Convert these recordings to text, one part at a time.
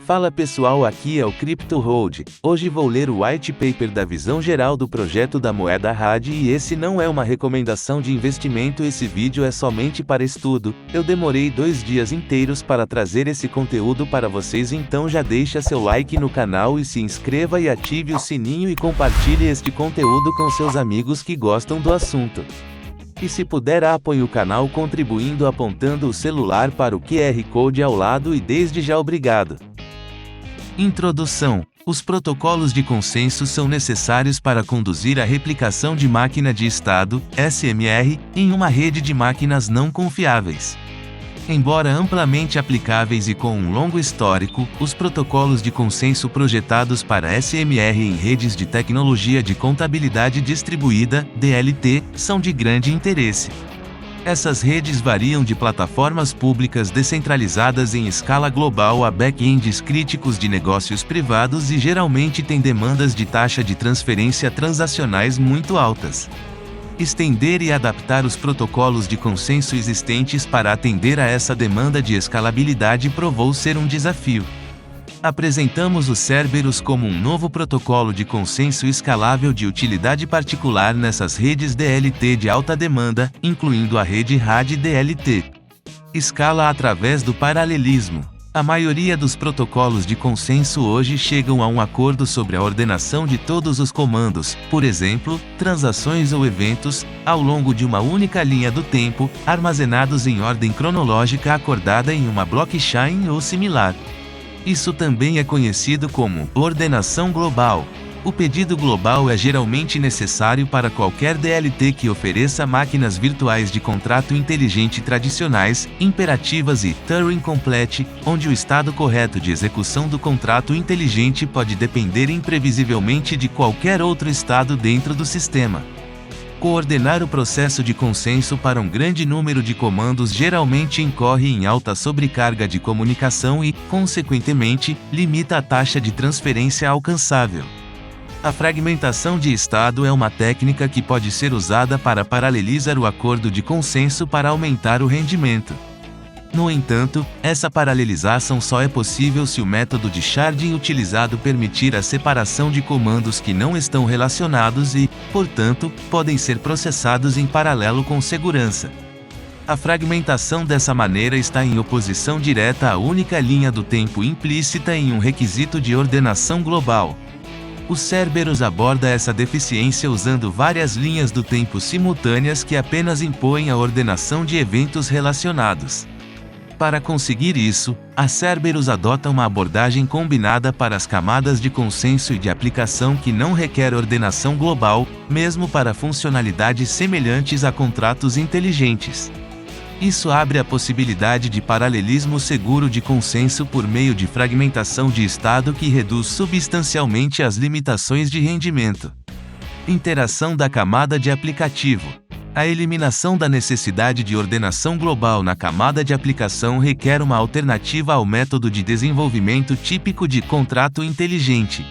Fala pessoal, aqui é o CryptoHold. Hoje vou ler o white paper da visão geral do projeto da moeda RAD e esse não é uma recomendação de investimento, esse vídeo é somente para estudo. Eu demorei 2 dias inteiros para trazer esse conteúdo para vocês, então já deixa seu like no canal e se inscreva e ative o sininho e compartilhe este conteúdo com seus amigos que gostam do assunto. E se puder, apoie o canal contribuindo apontando o celular para o QR Code ao lado e desde já obrigado. Introdução. Os protocolos de consenso são necessários para conduzir a replicação de máquina de estado, SMR, em uma rede de máquinas não confiáveis. Embora amplamente aplicáveis e com um longo histórico, os protocolos de consenso projetados para SMR em redes de tecnologia de contabilidade distribuída, DLT, são de grande interesse. Essas redes variam de plataformas públicas descentralizadas em escala global a back-ends críticos de negócios privados e geralmente têm demandas de taxa de transferência transacionais muito altas. Estender e adaptar os protocolos de consenso existentes para atender a essa demanda de escalabilidade provou ser um desafio. Apresentamos o Cerberus como um novo protocolo de consenso escalável de utilidade particular nessas redes DLT de alta demanda, incluindo a rede RAD DLT. Escala através do paralelismo. A maioria dos protocolos de consenso hoje chegam a um acordo sobre a ordenação de todos os comandos, por exemplo, transações ou eventos, ao longo de uma única linha do tempo, armazenados em ordem cronológica acordada em uma blockchain ou similar. Isso também é conhecido como ordenação global. O pedido global é geralmente necessário para qualquer DLT que ofereça máquinas virtuais de contrato inteligente tradicionais, imperativas e Turing Complete, onde o estado correto de execução do contrato inteligente pode depender imprevisivelmente de qualquer outro estado dentro do sistema. Coordenar o processo de consenso para um grande número de comandos geralmente incorre em alta sobrecarga de comunicação e, consequentemente, limita a taxa de transferência alcançável. A fragmentação de estado é uma técnica que pode ser usada para paralelizar o acordo de consenso para aumentar o rendimento. No entanto, essa paralelização só é possível se o método de sharding utilizado permitir a separação de comandos que não estão relacionados e, portanto, podem ser processados em paralelo com segurança. A fragmentação dessa maneira está em oposição direta à única linha do tempo implícita em um requisito de ordenação global. O Cerberus aborda essa deficiência usando várias linhas do tempo simultâneas que apenas impõem a ordenação de eventos relacionados. Para conseguir isso, a Cerberus adota uma abordagem combinada para as camadas de consenso e de aplicação que não requer ordenação global, mesmo para funcionalidades semelhantes a contratos inteligentes. Isso abre a possibilidade de paralelismo seguro de consenso por meio de fragmentação de estado que reduz substancialmente as limitações de rendimento. Interação da camada de aplicativo. A eliminação da necessidade de ordenação global na camada de aplicação requer uma alternativa ao método de desenvolvimento típico de contrato inteligente.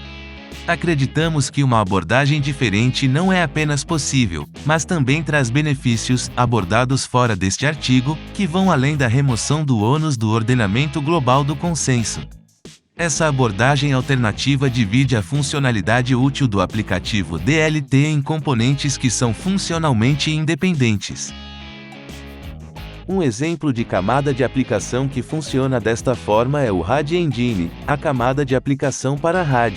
Acreditamos que uma abordagem diferente não é apenas possível, mas também traz benefícios, abordados fora deste artigo, que vão além da remoção do ônus do ordenamento global do consenso. Essa abordagem alternativa divide a funcionalidade útil do aplicativo DLT em componentes que são funcionalmente independentes. Um exemplo de camada de aplicação que funciona desta forma é o RAD Engine, a camada de aplicação para RAD.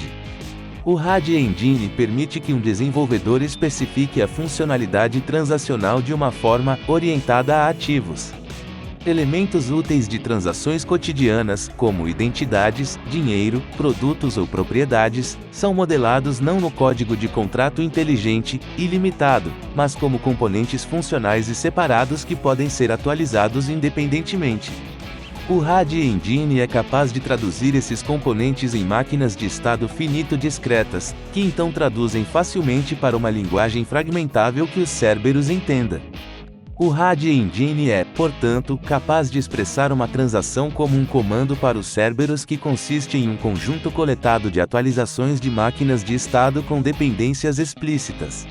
O RAD Engine permite que um desenvolvedor especifique a funcionalidade transacional de uma forma orientada a ativos. Elementos úteis de transações cotidianas, como identidades, dinheiro, produtos ou propriedades, são modelados não no código de contrato inteligente, ilimitado, mas como componentes funcionais e separados que podem ser atualizados independentemente. O RAD Engine é capaz de traduzir esses componentes em máquinas de estado finito discretas, que então traduzem facilmente para uma linguagem fragmentável que o Cerberus entenda. O RAD Engine é, portanto, capaz de expressar uma transação como um comando para o Cerberus que consiste em um conjunto coletado de atualizações de máquinas de estado com dependências explícitas.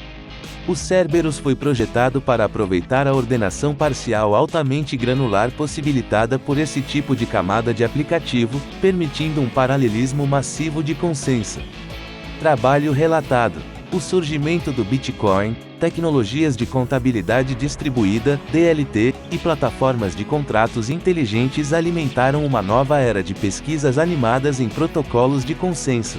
O Cerberus foi projetado para aproveitar a ordenação parcial altamente granular possibilitada por esse tipo de camada de aplicativo, permitindo um paralelismo massivo de consenso. Trabalho relatado. O surgimento do Bitcoin, tecnologias de contabilidade distribuída, DLT, e plataformas de contratos inteligentes alimentaram uma nova era de pesquisas animadas em protocolos de consenso.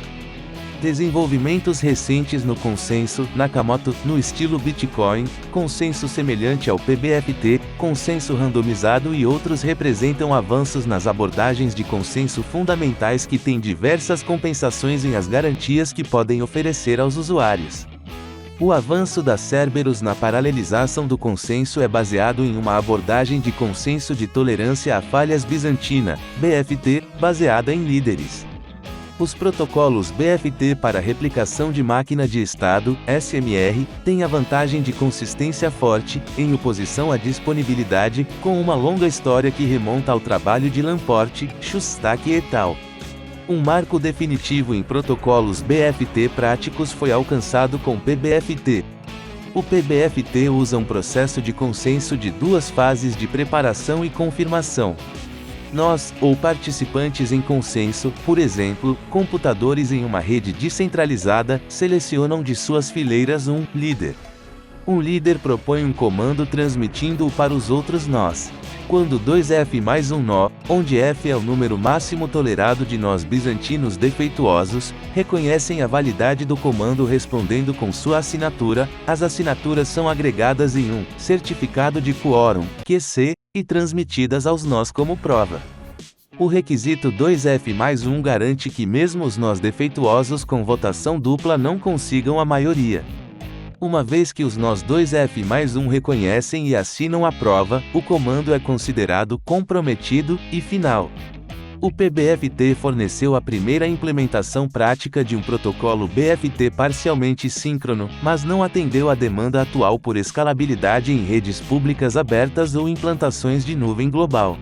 Desenvolvimentos recentes no consenso, Nakamoto, no estilo Bitcoin, consenso semelhante ao PBFT, consenso randomizado e outros representam avanços nas abordagens de consenso fundamentais que têm diversas compensações em as garantias que podem oferecer aos usuários. O avanço da Cerberus na paralelização do consenso é baseado em uma abordagem de consenso de tolerância a falhas bizantina, BFT, baseada em líderes. Os protocolos BFT para replicação de máquina de estado, SMR, têm a vantagem de consistência forte, em oposição à disponibilidade, com uma longa história que remonta ao trabalho de Lamport, Shostak et al. Um marco definitivo em protocolos BFT práticos foi alcançado com PBFT. O PBFT usa um processo de consenso de duas fases de preparação e confirmação. Nós, ou participantes em consenso, por exemplo, computadores em uma rede descentralizada, selecionam de suas fileiras um líder. Um líder propõe um comando transmitindo-o para os outros nós. Quando 2F mais um nó, onde F é o número máximo tolerado de nós bizantinos defeituosos, reconhecem a validade do comando respondendo com sua assinatura, as assinaturas são agregadas em um certificado de quórum, QC, e transmitidas aos nós como prova. O requisito 2F mais 1 garante que mesmo os nós defeituosos com votação dupla não consigam a maioria. Uma vez que os nós 2F mais 1 reconhecem e assinam a prova, o comando é considerado comprometido e final. O PBFT forneceu a primeira implementação prática de um protocolo BFT parcialmente síncrono, mas não atendeu à demanda atual por escalabilidade em redes públicas abertas ou implantações de nuvem global.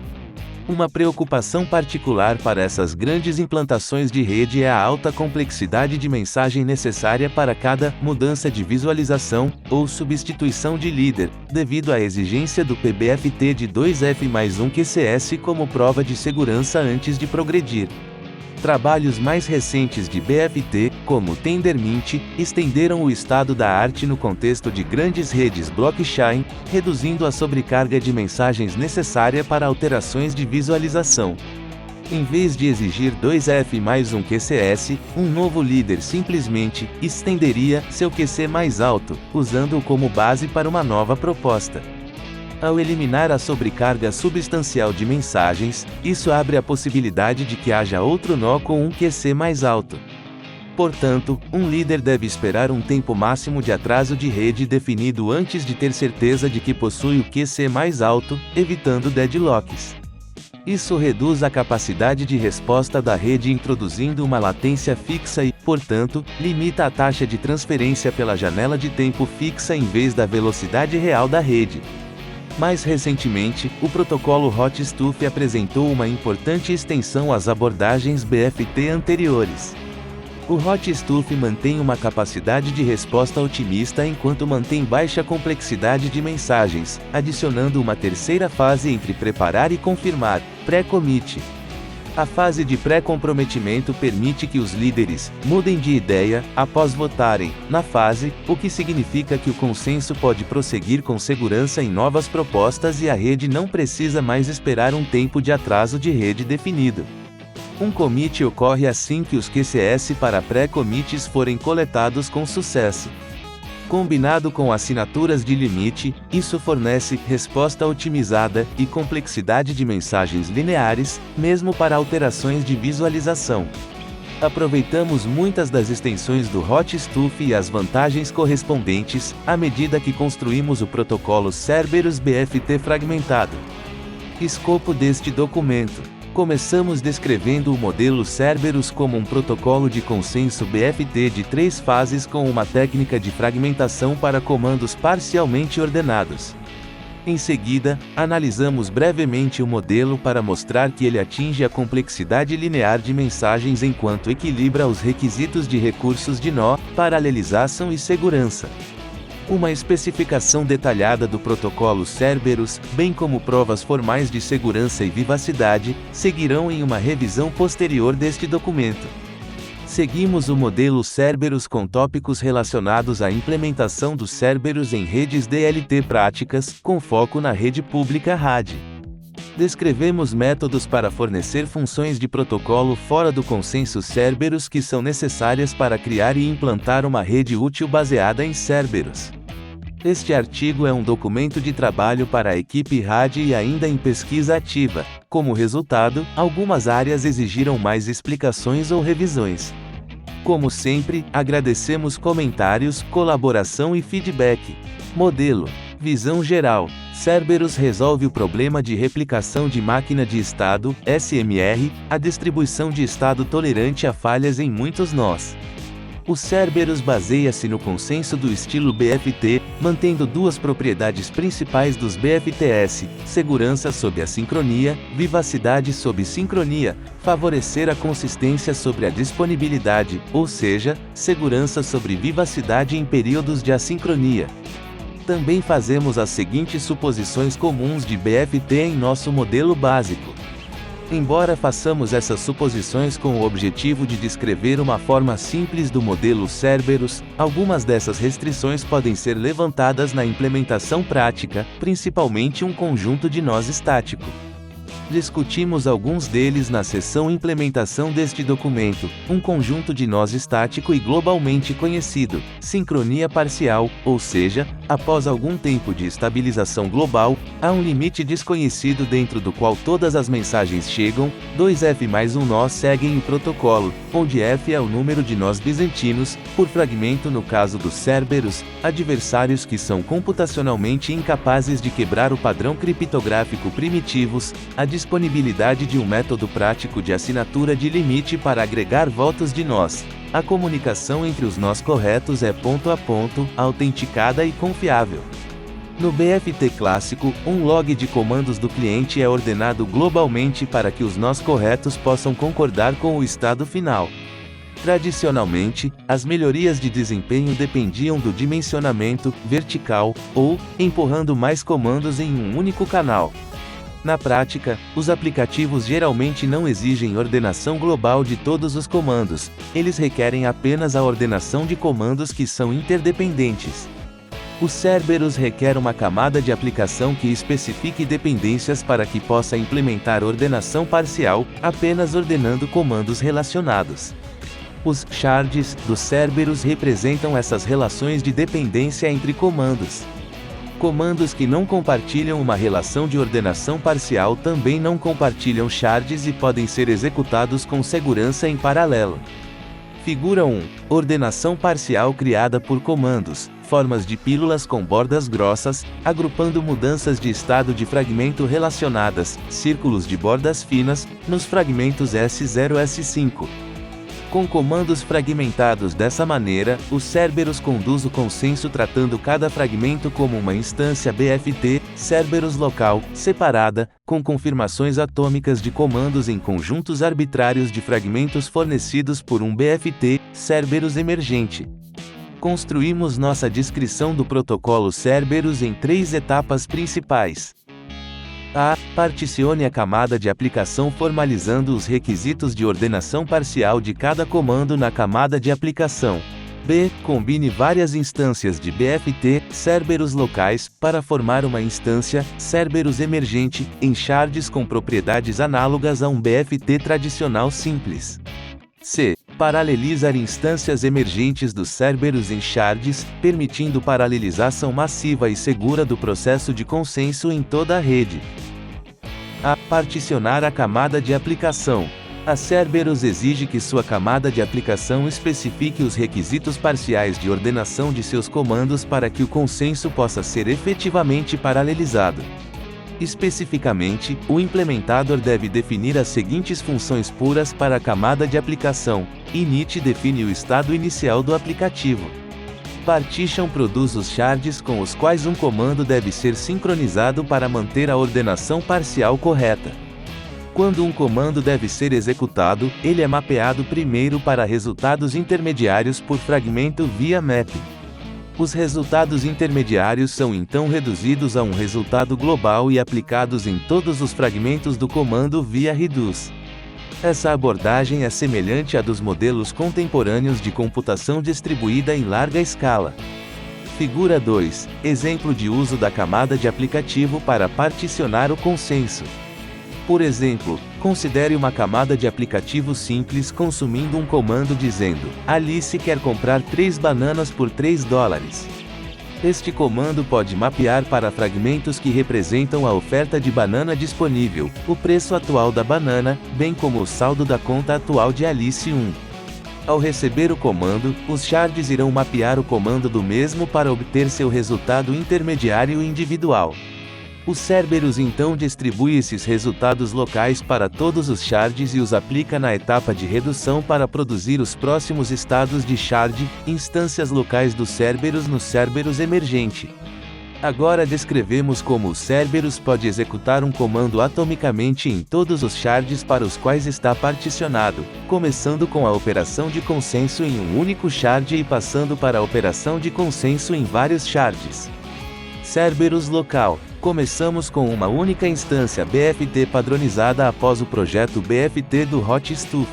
Uma preocupação particular para essas grandes implantações de rede é a alta complexidade de mensagem necessária para cada mudança de visualização ou substituição de líder, devido à exigência do PBFT de 2F mais 1 QCS como prova de segurança antes de progredir. Trabalhos mais recentes de BFT, como Tendermint, estenderam o estado da arte no contexto de grandes redes blockchain, reduzindo a sobrecarga de mensagens necessária para alterações de visualização. Em vez de exigir 2F mais 1 QCS, um novo líder simplesmente estenderia seu QC mais alto, usando-o como base para uma nova proposta. Ao eliminar a sobrecarga substancial de mensagens, isso abre a possibilidade de que haja outro nó com um QC mais alto. Portanto, um líder deve esperar um tempo máximo de atraso de rede definido antes de ter certeza de que possui o QC mais alto, evitando deadlocks. Isso reduz a capacidade de resposta da rede introduzindo uma latência fixa e, portanto, limita a taxa de transferência pela janela de tempo fixa em vez da velocidade real da rede. Mais recentemente, o protocolo Hot-Stuff apresentou uma importante extensão às abordagens BFT anteriores. O Hot-Stuff mantém uma capacidade de resposta otimista enquanto mantém baixa complexidade de mensagens, adicionando uma terceira fase entre preparar e confirmar, pré-commit. A fase de pré-comprometimento permite que os líderes mudem de ideia após votarem na fase, o que significa que o consenso pode prosseguir com segurança em novas propostas e a rede não precisa mais esperar um tempo de atraso de rede definido. Um commit ocorre assim que os QCS para pré-commits forem coletados com sucesso. Combinado com assinaturas de limite, isso fornece resposta otimizada e complexidade de mensagens lineares, mesmo para alterações de visualização. Aproveitamos muitas das extensões do Hot-Stuff e as vantagens correspondentes, à medida que construímos o protocolo Cerberus BFT fragmentado. Escopo deste documento. Começamos descrevendo o modelo Cerberus como um protocolo de consenso BFT de 3 fases com uma técnica de fragmentação para comandos parcialmente ordenados. Em seguida, analisamos brevemente o modelo para mostrar que ele atinge a complexidade linear de mensagens enquanto equilibra os requisitos de recursos de nó, paralelização e segurança. Uma especificação detalhada do protocolo Cerberus, bem como provas formais de segurança e vivacidade, seguirão em uma revisão posterior deste documento. Seguimos o modelo Cerberus com tópicos relacionados à implementação do Cerberus em redes DLT práticas, com foco na rede pública RAD. Descrevemos métodos para fornecer funções de protocolo fora do consenso Cerberus que são necessárias para criar e implantar uma rede útil baseada em Cerberus. Este artigo é um documento de trabalho para a equipe RAD e ainda em pesquisa ativa. Como resultado, algumas áreas exigiram mais explicações ou revisões. Como sempre, agradecemos comentários, colaboração e feedback. Modelo. Visão geral. Cerberus resolve o problema de replicação de máquina de estado, SMR, a distribuição de estado tolerante a falhas em muitos nós. O Cerberus baseia-se no consenso do estilo BFT, mantendo duas propriedades principais dos BFTS: segurança sob assincronia, vivacidade sob sincronia, favorecer a consistência sobre a disponibilidade, ou seja, segurança sobre vivacidade em períodos de assincronia. Também fazemos as seguintes suposições comuns de BFT em nosso modelo básico. Embora façamos essas suposições com o objetivo de descrever uma forma simples do modelo Cerberus, algumas dessas restrições podem ser levantadas na implementação prática, principalmente um conjunto de nós estático. Discutimos alguns deles na seção Implementação deste documento, um conjunto de nós estático e globalmente conhecido, sincronia parcial, ou seja, após algum tempo de estabilização global, há um limite desconhecido dentro do qual todas as mensagens chegam, 2F mais um nó seguem o protocolo, onde F é o número de nós bizantinos, por fragmento no caso do Cerberus, adversários que são computacionalmente incapazes de quebrar o padrão criptográfico primitivos, a disponibilidade de um método prático de assinatura de limite para agregar votos de nós. A comunicação entre os nós corretos é ponto a ponto, autenticada e confiável. No BFT clássico, um log de comandos do cliente é ordenado globalmente para que os nós corretos possam concordar com o estado final. Tradicionalmente, as melhorias de desempenho dependiam do dimensionamento vertical, ou empurrando mais comandos em um único canal. Na prática, os aplicativos geralmente não exigem ordenação global de todos os comandos, eles requerem apenas a ordenação de comandos que são interdependentes. O Cerberus requer uma camada de aplicação que especifique dependências para que possa implementar ordenação parcial, apenas ordenando comandos relacionados. Os shards do Cerberus representam essas relações de dependência entre comandos. Comandos que não compartilham uma relação de ordenação parcial também não compartilham shards e podem ser executados com segurança em paralelo. Figura 1. Ordenação parcial criada por comandos, formas de pílulas com bordas grossas, agrupando mudanças de estado de fragmento relacionadas, círculos de bordas finas, nos fragmentos S0 e S5. Com comandos fragmentados dessa maneira, o Cerberus conduz o consenso tratando cada fragmento como uma instância BFT, Cerberus local, separada, com confirmações atômicas de comandos em conjuntos arbitrários de fragmentos fornecidos por um BFT, Cerberus emergente. Construímos nossa descrição do protocolo Cerberus em 3 etapas principais. A. Particione a camada de aplicação formalizando os requisitos de ordenação parcial de cada comando na camada de aplicação. B. Combine várias instâncias de BFT, Cerberus locais, para formar uma instância, Cerberus emergente, em shards com propriedades análogas a um BFT tradicional simples. C. Paralelizar instâncias emergentes do Cerberus em shards, permitindo paralelização massiva e segura do processo de consenso em toda a rede. A. Particionar a camada de aplicação. A Cerberus exige que sua camada de aplicação especifique os requisitos parciais de ordenação de seus comandos para que o consenso possa ser efetivamente paralelizado. Especificamente, o implementador deve definir as seguintes funções puras para a camada de aplicação. Init define o estado inicial do aplicativo. Partition produz os shards com os quais um comando deve ser sincronizado para manter a ordenação parcial correta. Quando um comando deve ser executado, ele é mapeado primeiro para resultados intermediários por fragmento via map. Os resultados intermediários são então reduzidos a um resultado global e aplicados em todos os fragmentos do comando via reduz. Essa abordagem é semelhante à dos modelos contemporâneos de computação distribuída em larga escala. Figura 2. Exemplo de uso da camada de aplicativo para particionar o consenso. Por exemplo, considere uma camada de aplicativo simples consumindo um comando dizendo: Alice quer comprar 3 bananas por $3. Este comando pode mapear para fragmentos que representam a oferta de banana disponível, o preço atual da banana, bem como o saldo da conta atual de Alice 1. Ao receber o comando, os shards irão mapear o comando do mesmo para obter seu resultado intermediário individual. O Cerberus então distribui esses resultados locais para todos os shards e os aplica na etapa de redução para produzir os próximos estados de shard, instâncias locais do Cerberus no Cerberus emergente. Agora descrevemos como o Cerberus pode executar um comando atomicamente em todos os shards para os quais está particionado, começando com a operação de consenso em um único shard e passando para a operação de consenso em vários shards. Cerberus local. Começamos com uma única instância BFT padronizada após o projeto BFT do HotStuff.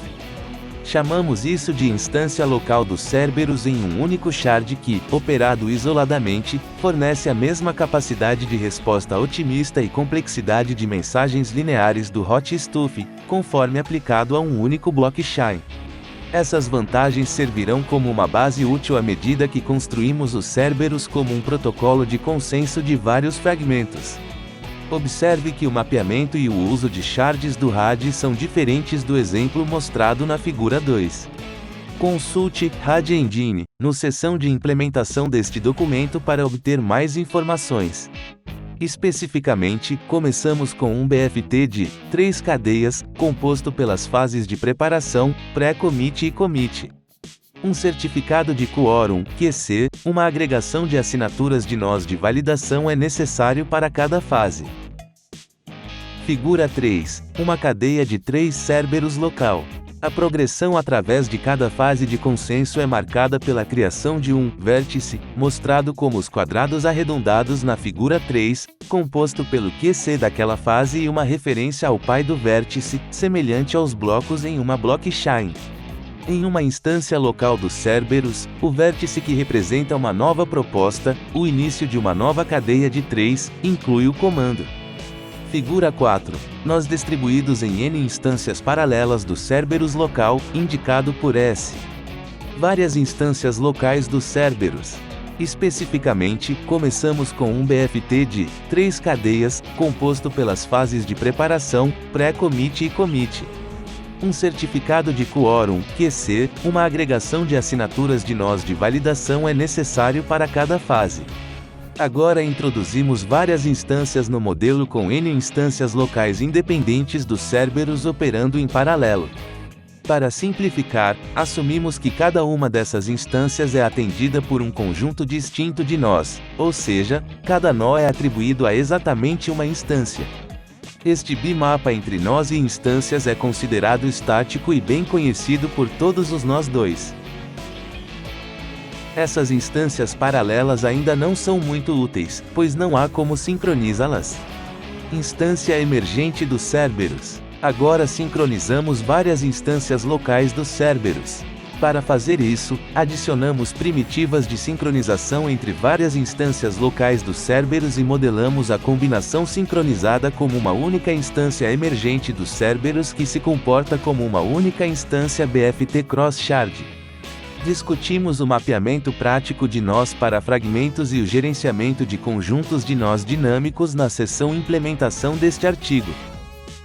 Chamamos isso de instância local do Cerberus em um único shard que, operado isoladamente, fornece a mesma capacidade de resposta otimista e complexidade de mensagens lineares do HotStuff, conforme aplicado a um único blockchain. Essas vantagens servirão como uma base útil à medida que construímos o Cerberus como um protocolo de consenso de vários fragmentos. Observe que o mapeamento e o uso de shards do RAD são diferentes do exemplo mostrado na figura 2. Consulte RAD Engine no seção de implementação deste documento para obter mais informações. Especificamente, começamos com um BFT de 3 cadeias, composto pelas fases de preparação, pré-commit e commit. Um certificado de quórum, QC, uma agregação de assinaturas de nós de validação é necessário para cada fase. Figura 3. Uma cadeia de 3 Cerberus local. A progressão através de cada fase de consenso é marcada pela criação de um vértice, mostrado como os quadrados arredondados na figura 3, composto pelo QC daquela fase e uma referência ao pai do vértice, semelhante aos blocos em uma blockchain. Em uma instância local do Cerberus, o vértice que representa uma nova proposta, o início de uma nova cadeia de 3, inclui o comando. Figura 4. Nós distribuídos em N instâncias paralelas do Cerberus local, indicado por S. Várias instâncias locais do Cerberus. Especificamente, começamos com um BFT de 3 cadeias, composto pelas fases de preparação, pré-commit e commit. Um certificado de quórum, QC, uma agregação de assinaturas de nós de validação é necessário para cada fase. Agora introduzimos várias instâncias no modelo com N instâncias locais independentes do Cerberus operando em paralelo. Para simplificar, assumimos que cada uma dessas instâncias é atendida por um conjunto distinto de nós, ou seja, cada nó é atribuído a exatamente uma instância. Este bimapa entre nós e instâncias é considerado estático e bem conhecido por todos os nós dois. Essas instâncias paralelas ainda não são muito úteis, pois não há como sincronizá-las. Instância emergente do Cerberus. Agora sincronizamos várias instâncias locais do Cerberus. Para fazer isso, adicionamos primitivas de sincronização entre várias instâncias locais do Cerberus e modelamos a combinação sincronizada como uma única instância emergente do Cerberus que se comporta como uma única instância BFT cross-shard. Discutimos o mapeamento prático de nós para fragmentos e o gerenciamento de conjuntos de nós dinâmicos na seção Implementação deste artigo.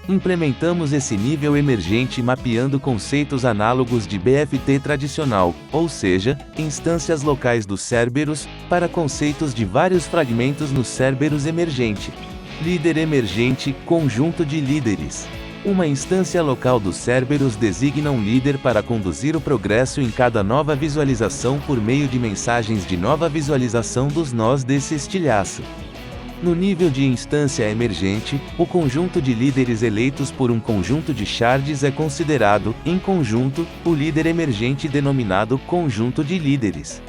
Implementamos esse nível emergente mapeando conceitos análogos de BFT tradicional, ou seja, instâncias locais do Cerberus, para conceitos de vários fragmentos no Cerberus emergente. Líder emergente, conjunto de líderes. Uma instância local do Cerberus designa um líder para conduzir o progresso em cada nova visualização por meio de mensagens de nova visualização dos nós desse estilhaço. No nível de instância emergente, o conjunto de líderes eleitos por um conjunto de shards é considerado, em conjunto, o líder emergente denominado conjunto de líderes.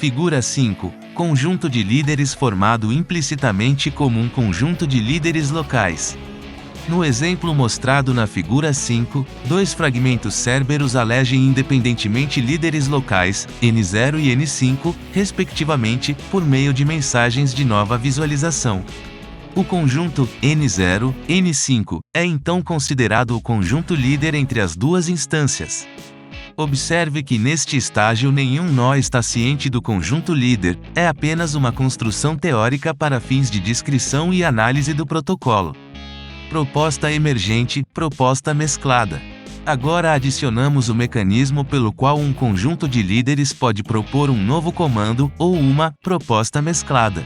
Figura 5. Conjunto de líderes formado implicitamente como um conjunto de líderes locais. No exemplo mostrado na figura 5, dois fragmentos Cerberus elegem independentemente líderes locais, N0 e N5, respectivamente, por meio de mensagens de nova visualização. O conjunto N0, N5 é então considerado o conjunto líder entre as duas instâncias. Observe que neste estágio nenhum nó está ciente do conjunto líder, é apenas uma construção teórica para fins de descrição e análise do protocolo. Proposta emergente, proposta mesclada. Agora adicionamos o mecanismo pelo qual um conjunto de líderes pode propor um novo comando ou uma proposta mesclada.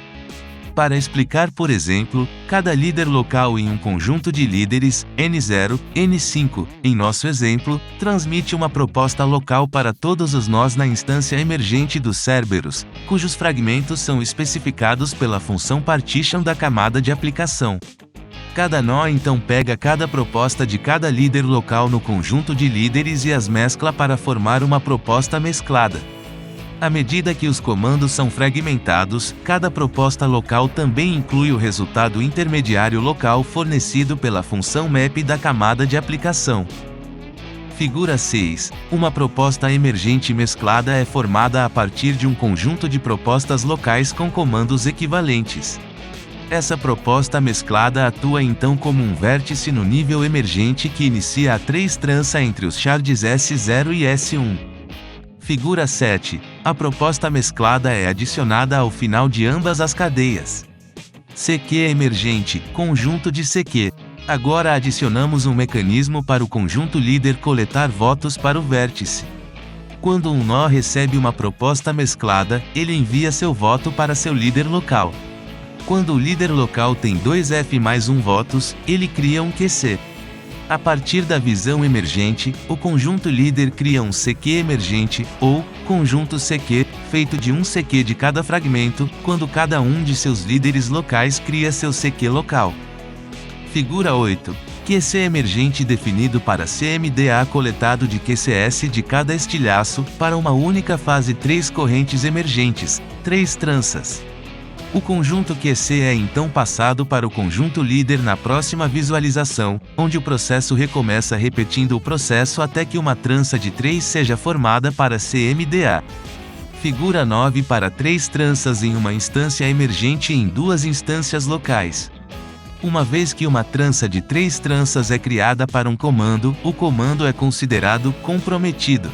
Para explicar, por exemplo, cada líder local em um conjunto de líderes, N0, N5, em nosso exemplo, transmite uma proposta local para todos os nós na instância emergente do Cerberus, cujos fragmentos são especificados pela função partition da camada de aplicação. Cada nó então pega cada proposta de cada líder local no conjunto de líderes e as mescla para formar uma proposta mesclada. À medida que os comandos são fragmentados, cada proposta local também inclui o resultado intermediário local fornecido pela função map da camada de aplicação. Figura 6. Uma proposta emergente mesclada é formada a partir de um conjunto de propostas locais com comandos equivalentes. Essa proposta mesclada atua então como um vértice no nível emergente que inicia a 3 trança entre os shards S0 e S1. Figura 7. A proposta mesclada é adicionada ao final de ambas as cadeias. CQ emergente, conjunto de CQ. Agora adicionamos um mecanismo para o conjunto líder coletar votos para o vértice. Quando um nó recebe uma proposta mesclada, ele envia seu voto para seu líder local. Quando o líder local tem 2F mais 1 votos, ele cria um QC. A partir da visão emergente, o conjunto líder cria um CQ emergente, ou conjunto CQ, feito de um CQ de cada fragmento, quando cada um de seus líderes locais cria seu CQ local. Figura 8. QC emergente definido para CMDA coletado de QCS de cada estilhaço, para uma única fase 3 correntes emergentes, 3 tranças. O conjunto QC é então passado para o conjunto líder na próxima visualização, onde o processo recomeça repetindo o processo até que uma trança de 3 seja formada para CMDA. Figura 9 para 3 tranças em uma instância emergente em 2 instâncias locais. Uma vez que uma trança de 3 tranças é criada para um comando, o comando é considerado comprometido.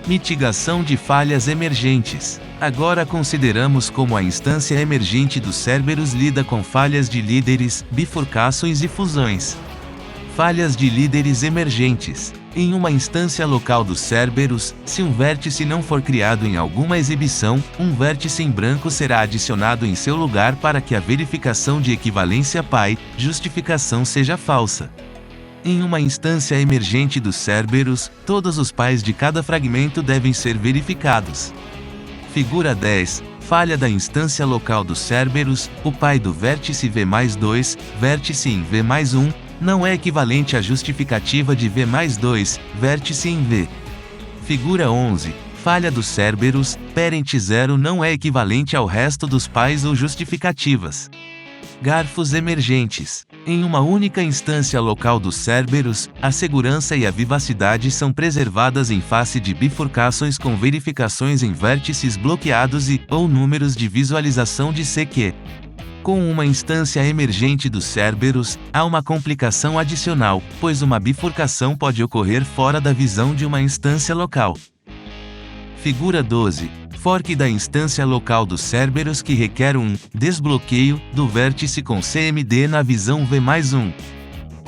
Mitigação de falhas emergentes. Agora consideramos como a instância emergente do Cerberus lida com falhas de líderes, bifurcações e fusões. Falhas de líderes emergentes. Em uma instância local do Cerberus, se um vértice não for criado em alguma exibição, um vértice em branco será adicionado em seu lugar para que a verificação de equivalência pi, justificação seja falsa. Em uma instância emergente do Cerberus, todos os pais de cada fragmento devem ser verificados. Figura 10. Falha da instância local do Cerberus, o pai do vértice V mais 2, vértice em V mais 1, não é equivalente à justificativa de V mais 2, vértice em V. Figura 11. Falha do Cerberus, parent 0 não é equivalente ao resto dos pais ou justificativas. Garfos emergentes. Em uma única instância local do Cerberus, a segurança e a vivacidade são preservadas em face de bifurcações com verificações em vértices bloqueados e, ou números de visualização de CQ. Com uma instância emergente do Cerberus, há uma complicação adicional, pois uma bifurcação pode ocorrer fora da visão de uma instância local. Figura 12. Fork da instância local do Cerberus que requer um desbloqueio do vértice com CMD na visão V mais 1.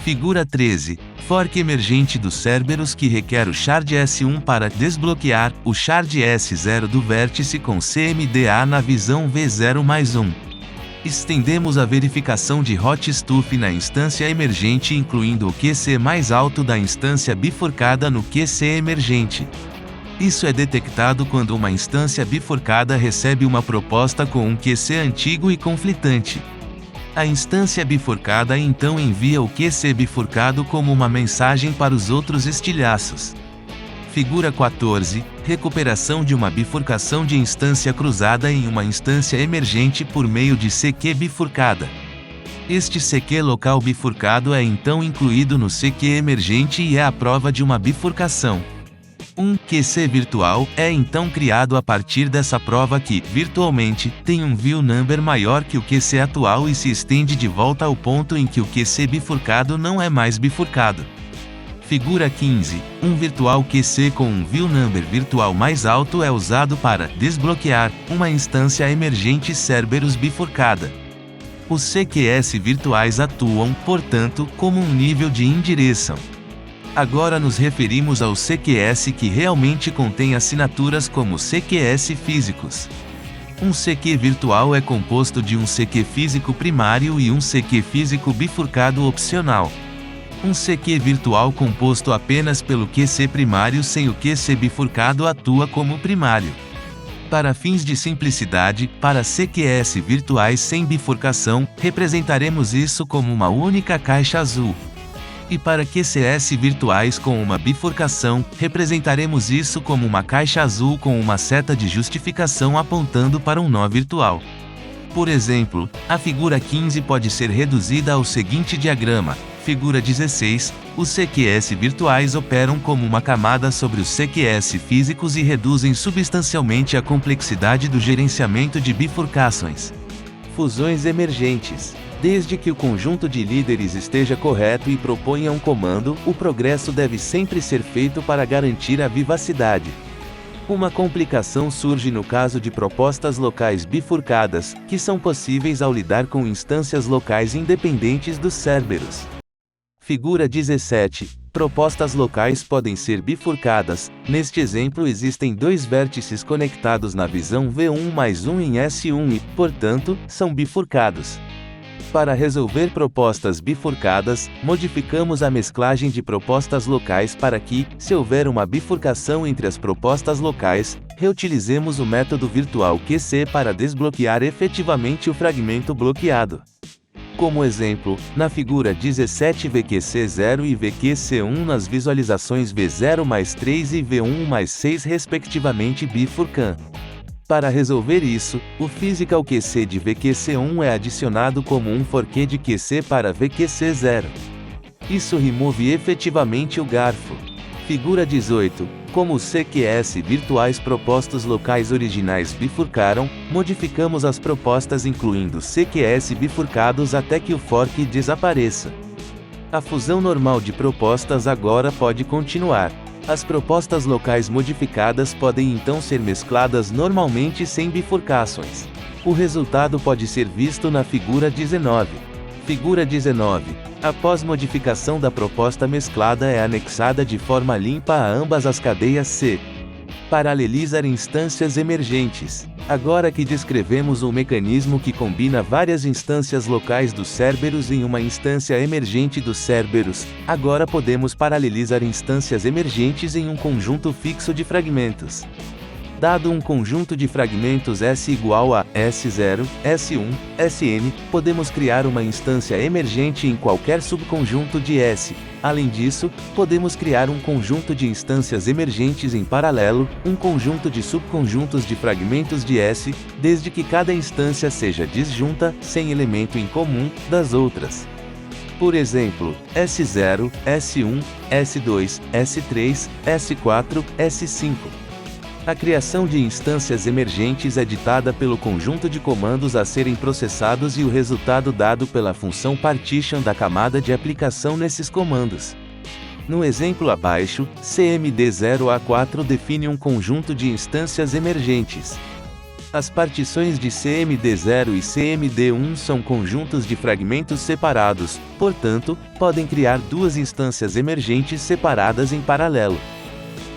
Figura 13. Fork emergente do Cerberus que requer o shard S1 para desbloquear o shard S0 do vértice com CMDA na visão V0 mais 1. Estendemos a verificação de hot stuff na instância emergente incluindo o QC mais alto da instância bifurcada no QC emergente. Isso é detectado quando uma instância bifurcada recebe uma proposta com um QC antigo e conflitante. A instância bifurcada então envia o QC bifurcado como uma mensagem para os outros estilhaços. Figura 14. Recuperação de uma bifurcação de instância cruzada em uma instância emergente por meio de CQ bifurcada. Este CQ local bifurcado é então incluído no CQ emergente e é a prova de uma bifurcação. Um QC virtual é então criado a partir dessa prova que, virtualmente, tem um view number maior que o QC atual e se estende de volta ao ponto em que o QC bifurcado não é mais bifurcado. Figura 15. Um virtual QC com um view number virtual mais alto é usado para desbloquear uma instância emergente Cerberus bifurcada. Os CQS virtuais atuam, portanto, como um nível de indireção. Agora nos referimos aos CQS que realmente contêm assinaturas como CQS físicos. Um CQ virtual é composto de um CQ físico primário e um CQ físico bifurcado opcional. Um CQ virtual composto apenas pelo QC primário sem o QC bifurcado atua como primário. Para fins de simplicidade, para CQS virtuais sem bifurcação, representaremos isso como uma única caixa azul. E para QCS virtuais com uma bifurcação, representaremos isso como uma caixa azul com uma seta de justificação apontando para um nó virtual. Por exemplo, a figura 15 pode ser reduzida ao seguinte diagrama. Figura 16. Os CQS virtuais operam como uma camada sobre os CQS físicos e reduzem substancialmente a complexidade do gerenciamento de bifurcações. Fusões emergentes. Desde que o conjunto de líderes esteja correto e proponha um comando, o progresso deve sempre ser feito para garantir a vivacidade. Uma complicação surge no caso de propostas locais bifurcadas, que são possíveis ao lidar com instâncias locais independentes dos Cerberus. Figura 17. Propostas locais podem ser bifurcadas. Neste exemplo existem dois vértices conectados na visão V1 mais 1 em S1 e, portanto, são bifurcados. Para resolver propostas bifurcadas, modificamos a mesclagem de propostas locais para que, se houver uma bifurcação entre as propostas locais, reutilizemos o método virtual QC para desbloquear efetivamente o fragmento bloqueado. Como exemplo, na figura 17 VQC0 e VQC1 nas visualizações V0 mais 3 e V1 mais 6 respectivamente bifurcam. Para resolver isso, o physical QC de VQC1 é adicionado como um fork de QC para VQC0. Isso remove efetivamente o garfo. Figura 18. Como os CQS virtuais propostos locais originais bifurcaram, modificamos as propostas incluindo CQS bifurcados até que o fork desapareça. A fusão normal de propostas agora pode continuar. As propostas locais modificadas podem então ser mescladas normalmente sem bifurcações. O resultado pode ser visto na figura 19. Figura 19. Após modificação da proposta mesclada é anexada de forma limpa a ambas as cadeias C. Paralelizar instâncias emergentes. Agora que descrevemos um mecanismo que combina várias instâncias locais do Cerberus em uma instância emergente do Cerberus, agora podemos paralelizar instâncias emergentes em um conjunto fixo de fragmentos. Dado um conjunto de fragmentos S igual a S0, S1, Sn, podemos criar uma instância emergente em qualquer subconjunto de S. Além disso, podemos criar um conjunto de instâncias emergentes em paralelo, um conjunto de subconjuntos de fragmentos de S, desde que cada instância seja disjunta, sem elemento em comum, das outras. Por exemplo, S0, S1, S2, S3, S4, S5. A criação de instâncias emergentes é ditada pelo conjunto de comandos a serem processados e o resultado dado pela função partition da camada de aplicação nesses comandos. No exemplo abaixo, CMD0A4 define um conjunto de instâncias emergentes. As partições de CMD0 e CMD1 são conjuntos de fragmentos separados, portanto, podem criar duas instâncias emergentes separadas em paralelo.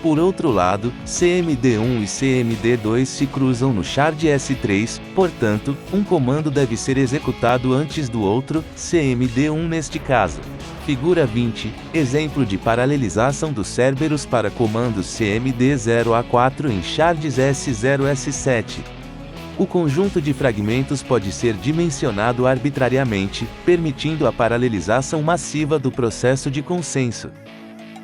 Por outro lado, CMD1 e CMD2 se cruzam no shard S3, portanto, um comando deve ser executado antes do outro, CMD1 neste caso. Figura 20, exemplo de paralelização do Cerberus para comandos CMD0A4 em shards S0-S7. O conjunto de fragmentos pode ser dimensionado arbitrariamente, permitindo a paralelização massiva do processo de consenso.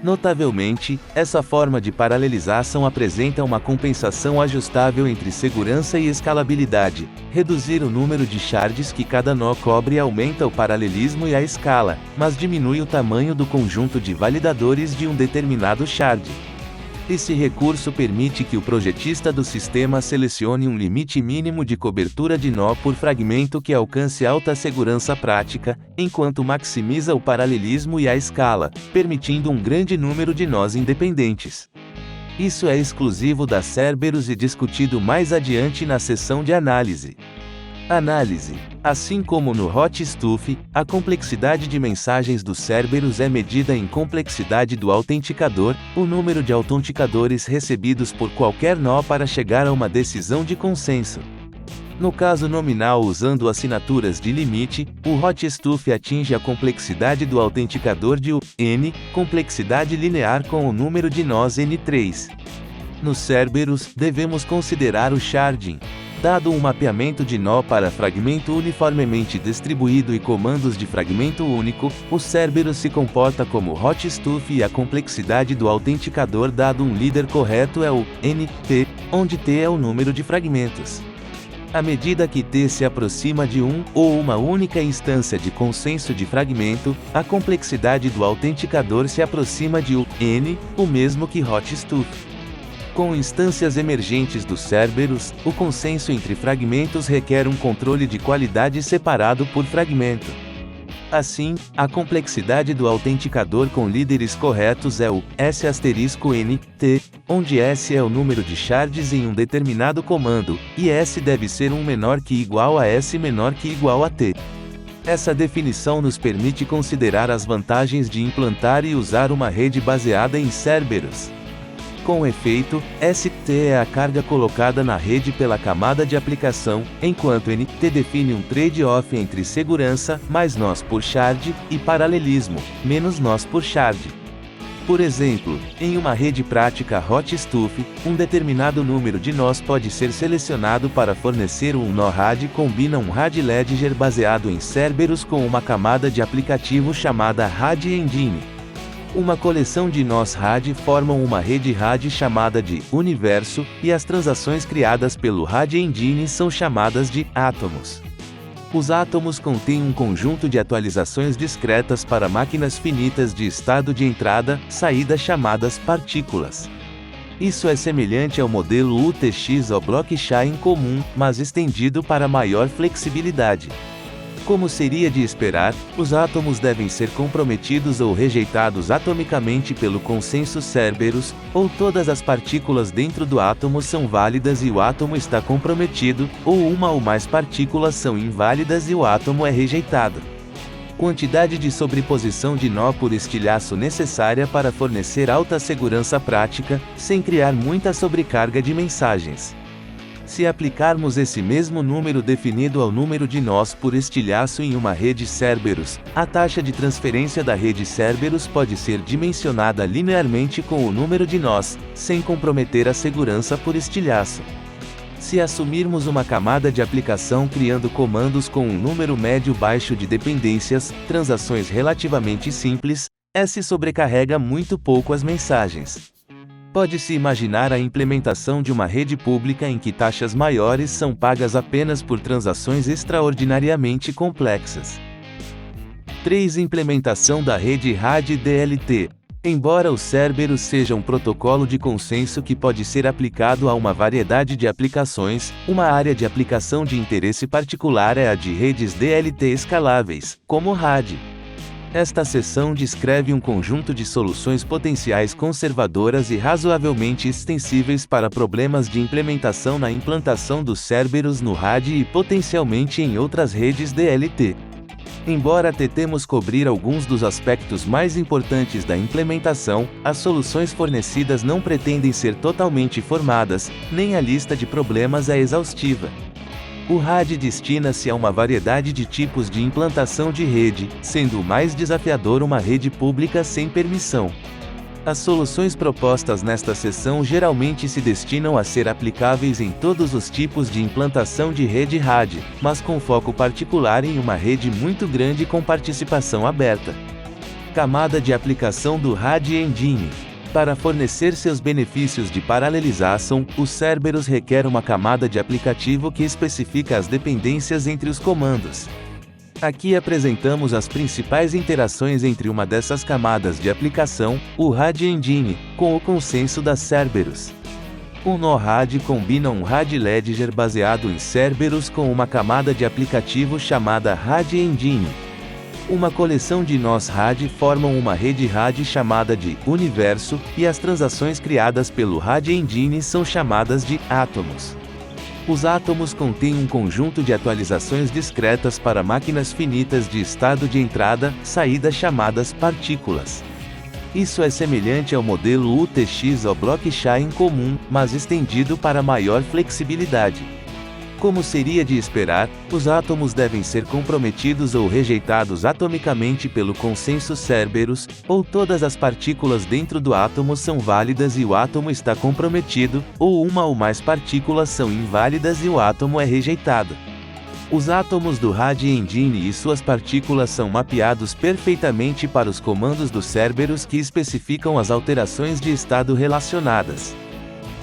Notavelmente, essa forma de paralelização apresenta uma compensação ajustável entre segurança e escalabilidade. Reduzir o número de shards que cada nó cobre aumenta o paralelismo e a escala, mas diminui o tamanho do conjunto de validadores de um determinado shard. Esse recurso permite que o projetista do sistema selecione um limite mínimo de cobertura de nó por fragmento que alcance alta segurança prática, enquanto maximiza o paralelismo e a escala, permitindo um grande número de nós independentes. Isso é exclusivo da Cerberus e discutido mais adiante na seção de análise. Análise. Assim como no Hotstuff, a complexidade de mensagens do Cerberus é medida em complexidade do autenticador, o número de autenticadores recebidos por qualquer nó para chegar a uma decisão de consenso. No caso nominal usando assinaturas de limite, o Hotstuff atinge a complexidade do autenticador de N, complexidade linear com o número de nós N3. No Cerberus, devemos considerar o sharding. Dado um mapeamento de nó para fragmento uniformemente distribuído e comandos de fragmento único, o Cerberus se comporta como Hotstuff e a complexidade do autenticador dado um líder correto é o NT, onde T é o número de fragmentos. À medida que T se aproxima de um ou uma única instância de consenso de fragmento, a complexidade do autenticador se aproxima de N, o mesmo que Hotstuff. Com instâncias emergentes do Cerberus, o consenso entre fragmentos requer um controle de qualidade separado por fragmento. Assim, a complexidade do autenticador com líderes corretos é o S**NT, onde S é o número de shards em um determinado comando, e S deve ser menor que igual a S menor que igual a T. Essa definição nos permite considerar as vantagens de implantar e usar uma rede baseada em Cerberus. Com efeito, ST é a carga colocada na rede pela camada de aplicação, enquanto NT define um trade-off entre segurança, mais nós por shard, e paralelismo, menos nós por shard. Por exemplo, em uma rede prática Hotstuff, um determinado número de nós pode ser selecionado para fornecer um nó RAD combina um RAD Ledger baseado em Cerberus com uma camada de aplicativo chamada RAD Engine. Uma coleção de nós RAD formam uma rede RAD chamada de universo, e as transações criadas pelo RAD Engine são chamadas de átomos. Os átomos contêm um conjunto de atualizações discretas para máquinas finitas de estado de entrada, saída chamadas partículas. Isso é semelhante ao modelo UTX ou blockchain comum, mas estendido para maior flexibilidade. Como seria de esperar, os átomos devem ser comprometidos ou rejeitados atomicamente pelo consenso Cerberus, ou todas as partículas dentro do átomo são válidas e o átomo está comprometido, ou uma ou mais partículas são inválidas e o átomo é rejeitado. Quantidade de sobreposição de nó por estilhaço necessária para fornecer alta segurança prática, sem criar muita sobrecarga de mensagens. Se aplicarmos esse mesmo número definido ao número de nós por estilhaço em uma rede Cerberus, a taxa de transferência da rede Cerberus pode ser dimensionada linearmente com o número de nós, sem comprometer a segurança por estilhaço. Se assumirmos uma camada de aplicação criando comandos com um número médio-baixo de dependências, transações relativamente simples, S sobrecarrega muito pouco as mensagens. Pode-se imaginar a implementação de uma rede pública em que taxas maiores são pagas apenas por transações extraordinariamente complexas. 3. Implementação da rede RAD DLT. Embora o Cerberus seja um protocolo de consenso que pode ser aplicado a uma variedade de aplicações, uma área de aplicação de interesse particular é a de redes DLT escaláveis, como RAD. Esta seção descreve um conjunto de soluções potenciais conservadoras e razoavelmente extensíveis para problemas de implementação na implantação do Cerberus no RAD e potencialmente em outras redes DLT. Embora tentemos cobrir alguns dos aspectos mais importantes da implementação, as soluções fornecidas não pretendem ser totalmente formadas, nem a lista de problemas é exaustiva. O RAD destina-se a uma variedade de tipos de implantação de rede, sendo o mais desafiador uma rede pública sem permissão. As soluções propostas nesta seção geralmente se destinam a ser aplicáveis em todos os tipos de implantação de rede RAD, mas com foco particular em uma rede muito grande com participação aberta. Camada de aplicação do RAD Engine. Para fornecer seus benefícios de paralelização, o Cerberus requer uma camada de aplicativo que especifica as dependências entre os comandos. Aqui apresentamos as principais interações entre uma dessas camadas de aplicação, o RAD Engine, com o consenso da Cerberus. O NoRAD combina um RAD Ledger baseado em Cerberus com uma camada de aplicativo chamada RAD Engine. Uma coleção de nós RAD formam uma rede RAD chamada de Universo, e as transações criadas pelo RAD Engine são chamadas de átomos. Os átomos contêm um conjunto de atualizações discretas para máquinas finitas de estado de entrada/saída chamadas partículas. Isso é semelhante ao modelo UTX ou blockchain comum, mas estendido para maior flexibilidade. Como seria de esperar, os átomos devem ser comprometidos ou rejeitados atomicamente pelo consenso Cerberus, ou todas as partículas dentro do átomo são válidas e o átomo está comprometido, ou uma ou mais partículas são inválidas e o átomo é rejeitado. Os átomos do RAD Engine e suas partículas são mapeados perfeitamente para os comandos do Cerberus que especificam as alterações de estado relacionadas.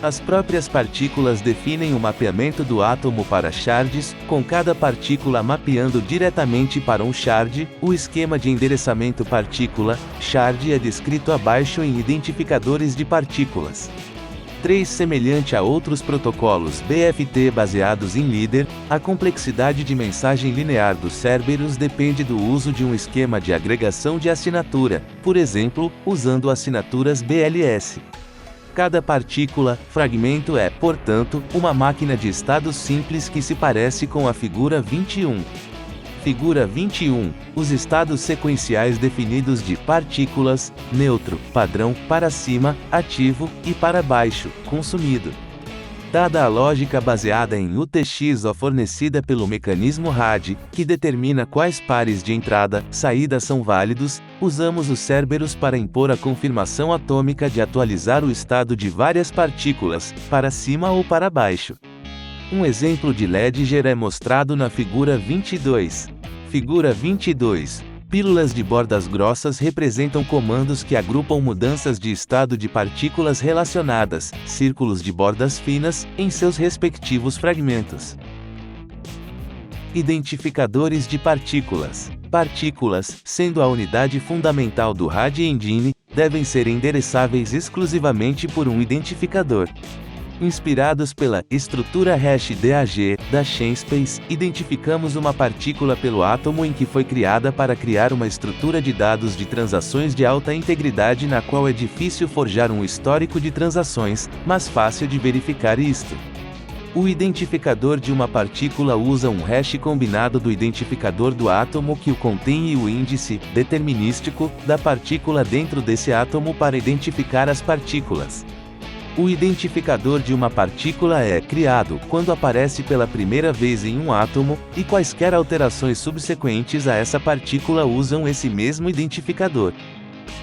As próprias partículas definem o mapeamento do átomo para shards, com cada partícula mapeando diretamente para um shard. O esquema de endereçamento partícula-shard é descrito abaixo em identificadores de partículas. 3. Semelhante a outros protocolos BFT baseados em líder, a complexidade de mensagem linear do Cerberus depende do uso de um esquema de agregação de assinatura, por exemplo, usando assinaturas BLS. Cada partícula, fragmento é, portanto, uma máquina de estados simples que se parece com a figura 21. Figura 21. Os estados sequenciais definidos de partículas, neutro, padrão, para cima, ativo, e para baixo, consumido. Dada a lógica baseada em UTX ou fornecida pelo mecanismo RAD, que determina quais pares de entrada/saída são válidos, usamos o Cerberus para impor a confirmação atômica de atualizar o estado de várias partículas, para cima ou para baixo. Um exemplo de Ledger é mostrado na figura 22. Figura 22. Pílulas de bordas grossas representam comandos que agrupam mudanças de estado de partículas relacionadas, círculos de bordas finas, em seus respectivos fragmentos. Identificadores de partículas. Partículas, sendo a unidade fundamental do RAD Engine, devem ser endereçáveis exclusivamente por um identificador. Inspirados pela estrutura hash DAG da Chainspace, identificamos uma partícula pelo átomo em que foi criada para criar uma estrutura de dados de transações de alta integridade na qual é difícil forjar um histórico de transações, mas fácil de verificar isto. O identificador de uma partícula usa um hash combinado do identificador do átomo que o contém e o índice determinístico da partícula dentro desse átomo para identificar as partículas. O identificador de uma partícula é criado quando aparece pela primeira vez em um átomo, e quaisquer alterações subsequentes a essa partícula usam esse mesmo identificador.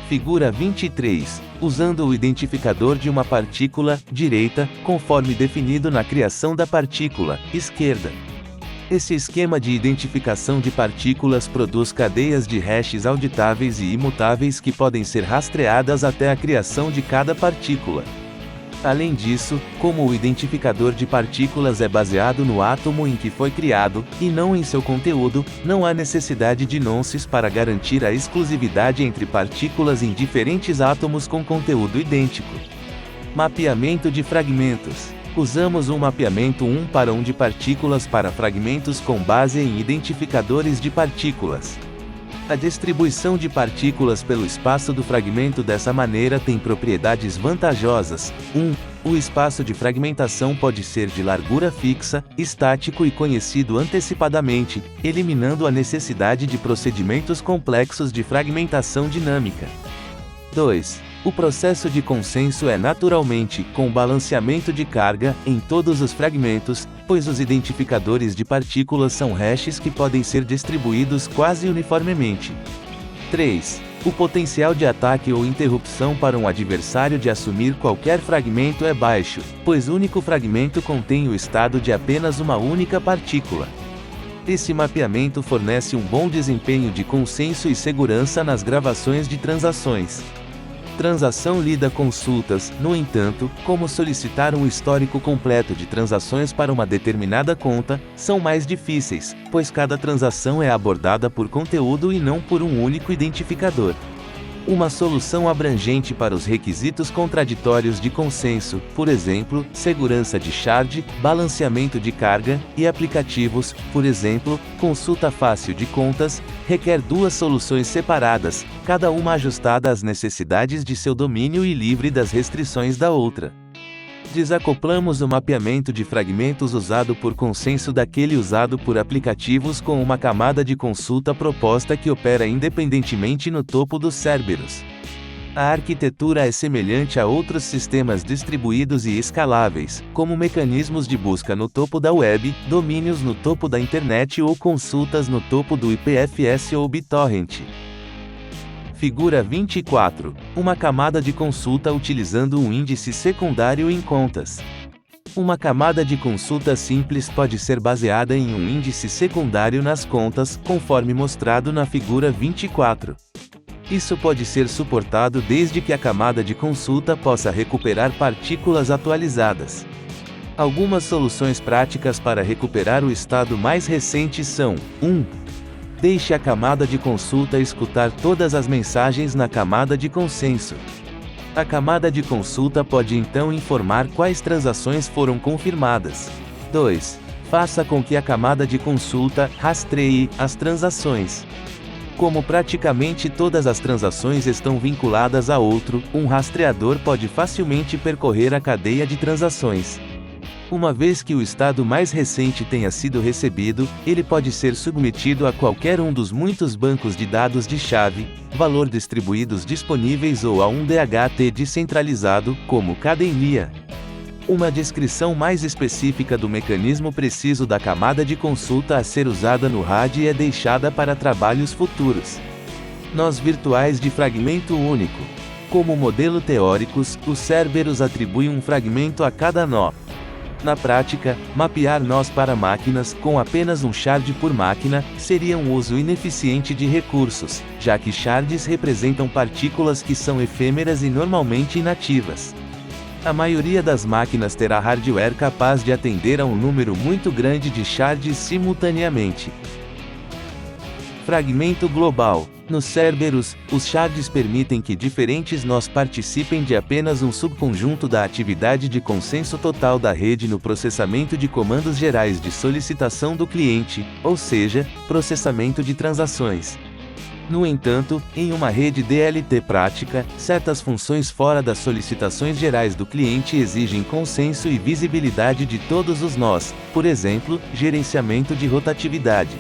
Figura 23. Usando o identificador de uma partícula, direita, conforme definido na criação da partícula, esquerda. Esse esquema de identificação de partículas produz cadeias de hashes auditáveis e imutáveis que podem ser rastreadas até a criação de cada partícula. Além disso, como o identificador de partículas é baseado no átomo em que foi criado, e não em seu conteúdo, não há necessidade de nonces para garantir a exclusividade entre partículas em diferentes átomos com conteúdo idêntico. Mapeamento de fragmentos. Usamos um mapeamento 1 para 1 de partículas para fragmentos com base em identificadores de partículas. A distribuição de partículas pelo espaço do fragmento dessa maneira tem propriedades vantajosas. 1. O espaço de fragmentação pode ser de largura fixa, estático e conhecido antecipadamente, eliminando a necessidade de procedimentos complexos de fragmentação dinâmica. 2. O processo de consenso é naturalmente, com balanceamento de carga, em todos os fragmentos, pois os identificadores de partículas são hashes que podem ser distribuídos quase uniformemente. 3. O potencial de ataque ou interrupção para um adversário de assumir qualquer fragmento é baixo, pois o único fragmento contém o estado de apenas uma única partícula. Esse mapeamento fornece um bom desempenho de consenso e segurança nas gravações de transações. Transação lida consultas, no entanto, como solicitar um histórico completo de transações para uma determinada conta, são mais difíceis, pois cada transação é abordada por conteúdo e não por um único identificador. Uma solução abrangente para os requisitos contraditórios de consenso, por exemplo, segurança de shard, balanceamento de carga, e aplicativos, por exemplo, consulta fácil de contas, requer duas soluções separadas, cada uma ajustada às necessidades de seu domínio e livre das restrições da outra. Desacoplamos o mapeamento de fragmentos usado por consenso daquele usado por aplicativos com uma camada de consulta proposta que opera independentemente no topo dos Cerberus. A arquitetura é semelhante a outros sistemas distribuídos e escaláveis, como mecanismos de busca no topo da web, domínios no topo da internet ou consultas no topo do IPFS ou BitTorrent. Figura 24. Uma camada de consulta utilizando um índice secundário em contas. Uma camada de consulta simples pode ser baseada em um índice secundário nas contas, conforme mostrado na figura 24. Isso pode ser suportado desde que a camada de consulta possa recuperar partículas atualizadas. Algumas soluções práticas para recuperar o estado mais recente são: 1. Deixe a camada de consulta escutar todas as mensagens na camada de consenso. A camada de consulta pode então informar quais transações foram confirmadas. 2. Faça com que a camada de consulta rastreie as transações. Como praticamente todas as transações estão vinculadas a outro, um rastreador pode facilmente percorrer a cadeia de transações. Uma vez que o estado mais recente tenha sido recebido, ele pode ser submetido a qualquer um dos muitos bancos de dados de chave, valor distribuídos disponíveis ou a um DHT descentralizado, como Cademia. Uma descrição mais específica do mecanismo preciso da camada de consulta a ser usada no RAD é deixada para trabalhos futuros. Nós virtuais de fragmento único. Como modelo teóricos, os Cerberus atribuem um fragmento a cada nó. Na prática, mapear nós para máquinas, com apenas um shard por máquina, seria um uso ineficiente de recursos, já que shards representam partículas que são efêmeras e normalmente inativas. A maioria das máquinas terá hardware capaz de atender a um número muito grande de shards simultaneamente. Fragmento global. Nos Cerberus, os shards permitem que diferentes nós participem de apenas um subconjunto da atividade de consenso total da rede no processamento de comandos gerais de solicitação do cliente, ou seja, processamento de transações. No entanto, em uma rede DLT prática, certas funções fora das solicitações gerais do cliente exigem consenso e visibilidade de todos os nós, por exemplo, gerenciamento de rotatividade.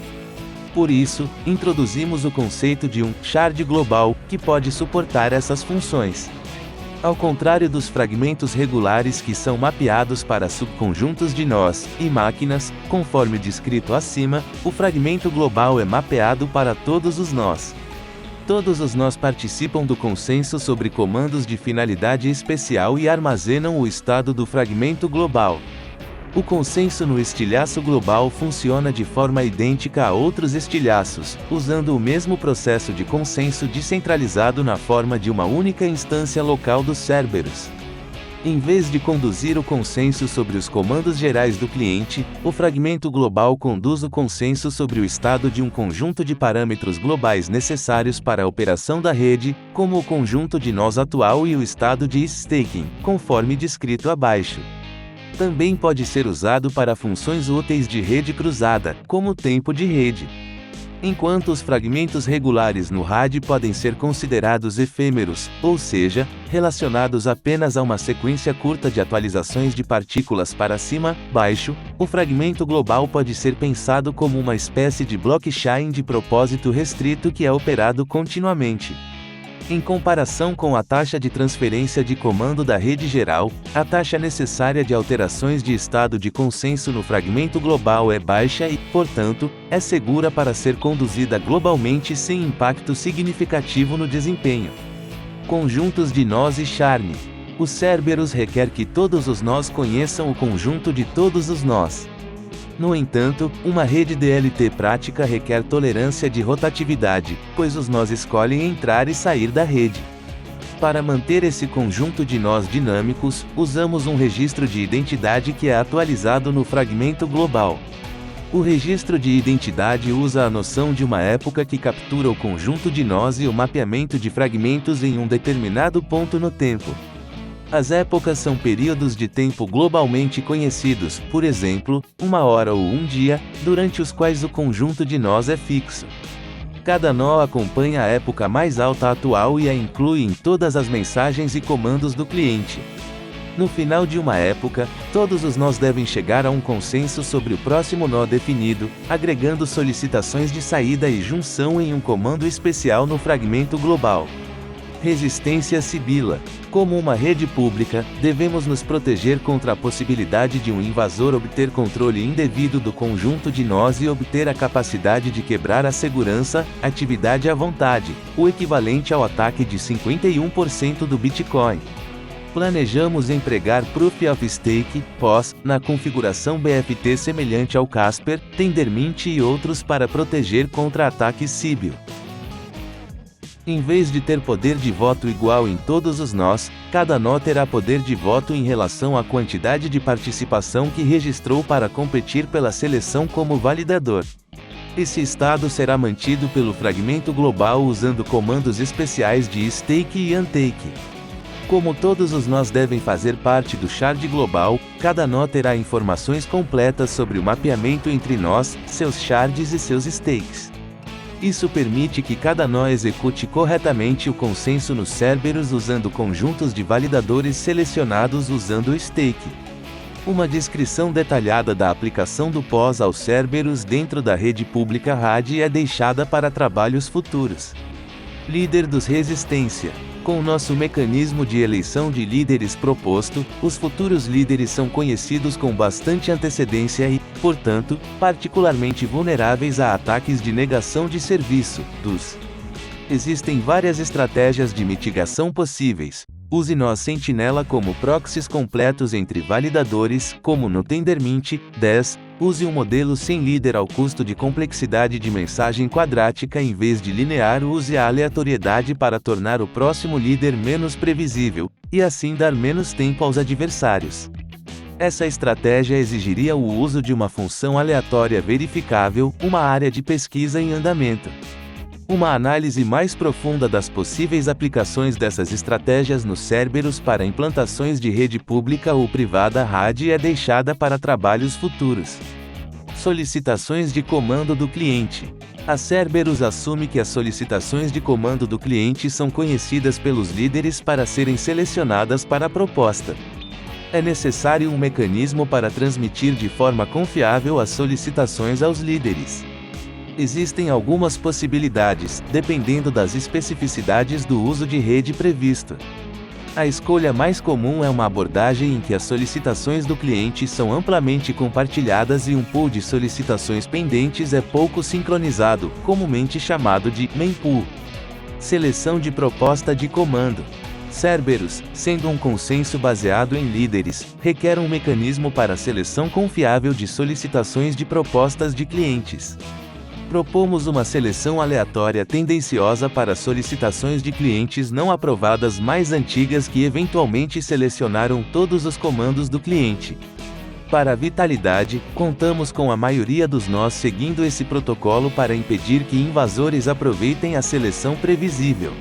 Por isso, introduzimos o conceito de um shard global, que pode suportar essas funções. Ao contrário dos fragmentos regulares que são mapeados para subconjuntos de nós e máquinas, conforme descrito acima, o fragmento global é mapeado para todos os nós. Todos os nós participam do consenso sobre comandos de finalidade especial e armazenam o estado do fragmento global. O consenso no estilhaço global funciona de forma idêntica a outros estilhaços, usando o mesmo processo de consenso descentralizado na forma de uma única instância local dos Cerberus. Em vez de conduzir o consenso sobre os comandos gerais do cliente, o fragmento global conduz o consenso sobre o estado de um conjunto de parâmetros globais necessários para a operação da rede, como o conjunto de nós atual e o estado de staking, conforme descrito abaixo. Também pode ser usado para funções úteis de rede cruzada, como tempo de rede. Enquanto os fragmentos regulares no RAD podem ser considerados efêmeros, ou seja, relacionados apenas a uma sequência curta de atualizações de partículas para cima, baixo, o fragmento global pode ser pensado como uma espécie de blockchain de propósito restrito que é operado continuamente. Em comparação com a taxa de transferência de comando da rede geral, a taxa necessária de alterações de estado de consenso no fragmento global é baixa e, portanto, é segura para ser conduzida globalmente sem impacto significativo no desempenho. Conjuntos de nós e charme. O Cerberus requer que todos os nós conheçam o conjunto de todos os nós. No entanto, uma rede DLT prática requer tolerância de rotatividade, pois os nós escolhem entrar e sair da rede. Para manter esse conjunto de nós dinâmicos, usamos um registro de identidade que é atualizado no fragmento global. O registro de identidade usa a noção de uma época que captura o conjunto de nós e o mapeamento de fragmentos em um determinado ponto no tempo. As épocas são períodos de tempo globalmente conhecidos, por exemplo, 1 hora ou 1 dia, durante os quais o conjunto de nós é fixo. Cada nó acompanha a época mais alta atual e a inclui em todas as mensagens e comandos do cliente. No final de uma época, todos os nós devem chegar a um consenso sobre o próximo nó definido, agregando solicitações de saída e junção em um comando especial no fragmento global. Resistência sibila. Como uma rede pública, devemos nos proteger contra a possibilidade de um invasor obter controle indevido do conjunto de nós e obter a capacidade de quebrar a segurança, atividade à vontade, o equivalente ao ataque de 51% do Bitcoin. Planejamos empregar Proof of Stake, POS, na configuração BFT semelhante ao Casper, Tendermint e outros para proteger contra ataques Sibyl. Em vez de ter poder de voto igual em todos os nós, cada nó terá poder de voto em relação à quantidade de participação que registrou para competir pela seleção como validador. Esse estado será mantido pelo fragmento global usando comandos especiais de stake e untake. Como todos os nós devem fazer parte do shard global, cada nó terá informações completas sobre o mapeamento entre nós, seus shards e seus stakes. Isso permite que cada nó execute corretamente o consenso nos Cerberus usando conjuntos de validadores selecionados usando o stake. Uma descrição detalhada da aplicação do POS aos Cerberus dentro da rede pública RAD é deixada para trabalhos futuros. Líder dos Resistência. Com o nosso mecanismo de eleição de líderes proposto, os futuros líderes são conhecidos com bastante antecedência e, portanto, particularmente vulneráveis a ataques de negação de serviço, DUS. Existem várias estratégias de mitigação possíveis. Use nós Sentinela como proxies completos entre validadores, como no Tendermint. 10. Use um modelo sem líder ao custo de complexidade de mensagem quadrática em vez de linear. Use a aleatoriedade para tornar o próximo líder menos previsível, e assim dar menos tempo aos adversários. Essa estratégia exigiria o uso de uma função aleatória verificável, uma área de pesquisa em andamento. Uma análise mais profunda das possíveis aplicações dessas estratégias nos Cerberus para implantações de rede pública ou privada RAD é deixada para trabalhos futuros. Solicitações de comando do cliente. A Cerberus assume que as solicitações de comando do cliente são conhecidas pelos líderes para serem selecionadas para a proposta. É necessário um mecanismo para transmitir de forma confiável as solicitações aos líderes. Existem algumas possibilidades, dependendo das especificidades do uso de rede previsto. A escolha mais comum é uma abordagem em que as solicitações do cliente são amplamente compartilhadas e um pool de solicitações pendentes é pouco sincronizado, comumente chamado de mempool. Seleção de proposta de comando. Cerberus, sendo um consenso baseado em líderes, requer um mecanismo para a seleção confiável de solicitações de propostas de clientes. Propomos uma seleção aleatória tendenciosa para solicitações de clientes não aprovadas mais antigas que eventualmente selecionaram todos os comandos do cliente. Para a vitalidade, contamos com a maioria dos nós seguindo esse protocolo para impedir que invasores aproveitem a seleção previsível.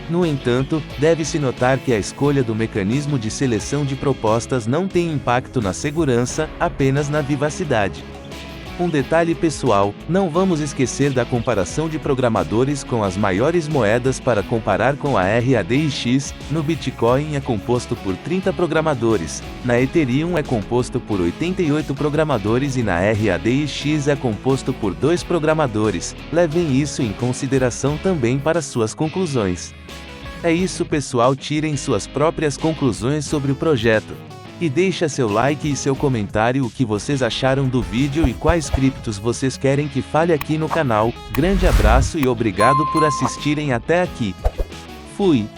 No entanto, deve-se notar que a escolha do mecanismo de seleção de propostas não tem impacto na segurança, apenas na vivacidade. Um detalhe pessoal, não vamos esquecer da comparação de programadores com as maiores moedas para comparar com a RADX. No Bitcoin é composto por 30 programadores, na Ethereum é composto por 88 programadores e na RADX é composto por 2 programadores. Levem isso em consideração também para suas conclusões. É isso pessoal, tirem suas próprias conclusões sobre o projeto. E deixa seu like e seu comentário o que vocês acharam do vídeo e quais criptos vocês querem que fale aqui no canal. Grande abraço e obrigado por assistirem até aqui. Fui!